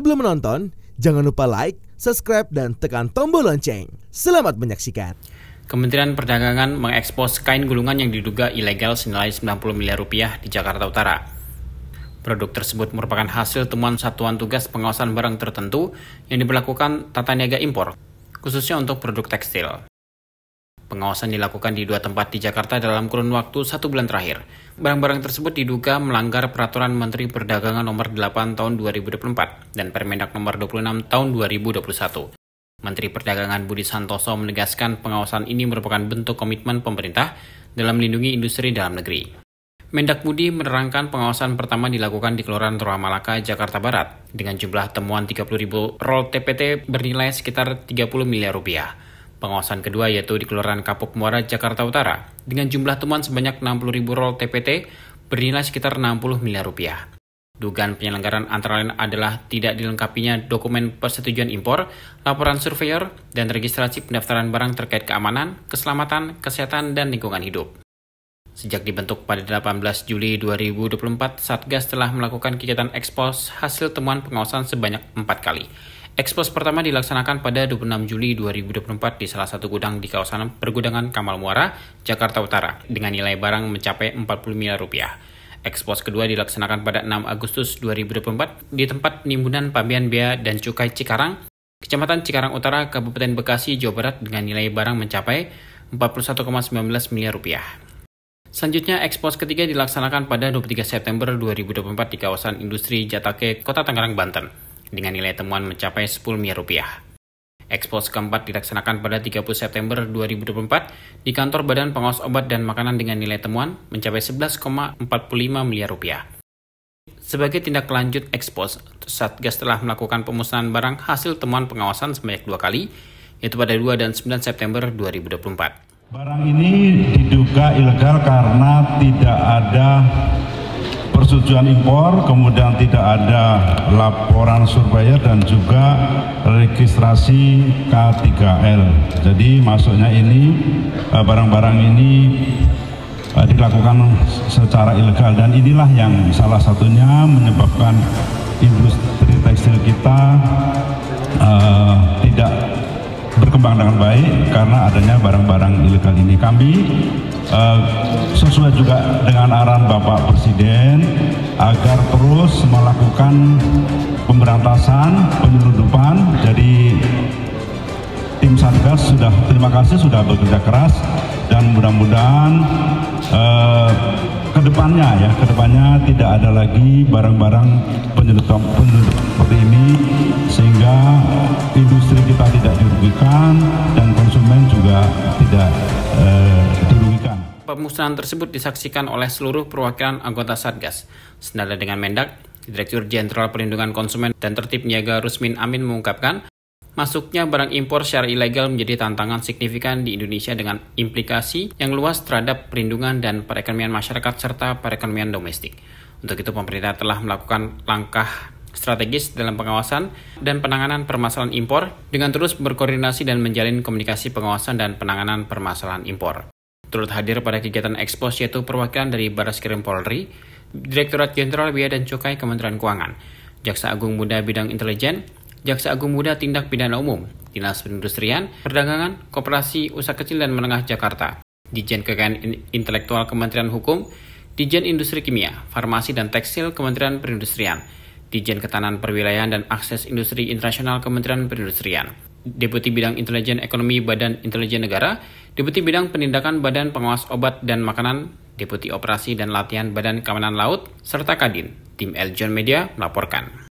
Sebelum menonton, jangan lupa like, subscribe, dan tekan tombol lonceng. Selamat menyaksikan. Kementerian Perdagangan mengekspos kain gulungan yang diduga ilegal senilai 90 miliar rupiah di Jakarta Utara. Produk tersebut merupakan hasil temuan Satuan Tugas Pengawasan Barang Tertentu yang diberlakukan tata niaga impor, khususnya untuk produk tekstil. Pengawasan dilakukan di 2 tempat di Jakarta dalam kurun waktu 1 bulan terakhir. Barang-barang tersebut diduga melanggar Peraturan Menteri Perdagangan Nomor 8 Tahun 2024 dan Permendak Nomor 26 Tahun 2021. Menteri Perdagangan Budi Santoso menegaskan pengawasan ini merupakan bentuk komitmen pemerintah dalam melindungi industri dalam negeri. Mendak Budi menerangkan pengawasan pertama dilakukan di Kelurahan Tora Malaka, Jakarta Barat, dengan jumlah temuan 30.000 roll TPT bernilai sekitar 30 miliar rupiah. Pengawasan kedua yaitu di Kelurahan Kapuk Muara, Jakarta Utara, dengan jumlah temuan sebanyak 60.000 roll TPT bernilai sekitar 60 miliar rupiah. Dugaan penyelenggaraan antara lain adalah tidak dilengkapinya dokumen persetujuan impor, laporan surveyor, dan registrasi pendaftaran barang terkait keamanan, keselamatan, kesehatan, dan lingkungan hidup. Sejak dibentuk pada 18 Juli 2024, Satgas telah melakukan kegiatan ekspos hasil temuan pengawasan sebanyak 4 kali. Ekspos pertama dilaksanakan pada 26 Juli 2024 di salah satu gudang di kawasan Pergudangan Kamal Muara, Jakarta Utara, dengan nilai barang mencapai 40 miliar rupiah. Ekspos kedua dilaksanakan pada 6 Agustus 2024 di tempat penimbunan Pabean Bea dan Cukai Cikarang, Kecamatan Cikarang Utara, Kabupaten Bekasi, Jawa Barat, dengan nilai barang mencapai 41,19 miliar rupiah. Selanjutnya, ekspos ketiga dilaksanakan pada 23 September 2024 di kawasan industri Jatake, Kota Tangerang, Banten, dengan nilai temuan mencapai 10 miliar rupiah. Ekspos keempat dilaksanakan pada 30 September 2024 di kantor Badan Pengawas Obat dan Makanan dengan nilai temuan mencapai 11,45 miliar rupiah. Sebagai tindak lanjut ekspos, Satgas telah melakukan pemusnahan barang hasil temuan pengawasan sebanyak 2 kali, yaitu pada 2 dan 9 September 2024. Barang ini diduga ilegal karena tidak ada persetujuan impor, kemudian tidak ada laporan surveyor dan juga registrasi K3L. Jadi masuknya ini barang-barang ini dilakukan secara ilegal dan inilah yang salah satunya menyebabkan industri tekstil kita tidak berkembang dengan baik karena adanya barang-barang ilegal ini. Kami sesuai juga dengan arahan Bapak Presiden agar terus melakukan pemberantasan penyelundupan. Jadi tim Satgas terima kasih sudah bekerja keras dan mudah-mudahan kedepannya tidak ada lagi barang-barang penyelundupan seperti ini sehingga industri kita tidak dirugikan dan konsumen juga tidak dirugikan. Pemusnahan tersebut disaksikan oleh seluruh perwakilan anggota Satgas. Senada dengan Mendak, Direktur Jenderal Perlindungan Konsumen dan Tertib Niaga Rusmin Amin mengungkapkan, masuknya barang impor secara ilegal menjadi tantangan signifikan di Indonesia dengan implikasi yang luas terhadap perlindungan dan perekonomian masyarakat serta perekonomian domestik. Untuk itu, pemerintah telah melakukan langkah strategis dalam pengawasan dan penanganan permasalahan impor dengan terus berkoordinasi dan menjalin komunikasi pengawasan dan penanganan permasalahan impor. Turut hadir pada kegiatan ekspos yaitu perwakilan dari Barreskrim Polri, Direktorat Jenderal Bea dan Cukai Kementerian Keuangan, Jaksa Agung Muda Bidang Intelijen, Jaksa Agung Muda Tindak Pidana Umum, Dinas Perindustrian, Perdagangan, Koperasi Usaha Kecil dan Menengah Jakarta, Dijen Kekayaan Intelektual Kementerian Hukum, Dijen Industri Kimia, Farmasi dan Tekstil Kementerian Perindustrian, Dijen Ketahanan Perwilayahan dan Akses Industri Internasional Kementerian Perindustrian, Deputi Bidang Intelijen Ekonomi Badan Intelijen Negara, Deputi Bidang Penindakan Badan Pengawas Obat dan Makanan, Deputi Operasi dan Latihan Badan Keamanan Laut, serta Kadin. Tim Eljon Media melaporkan.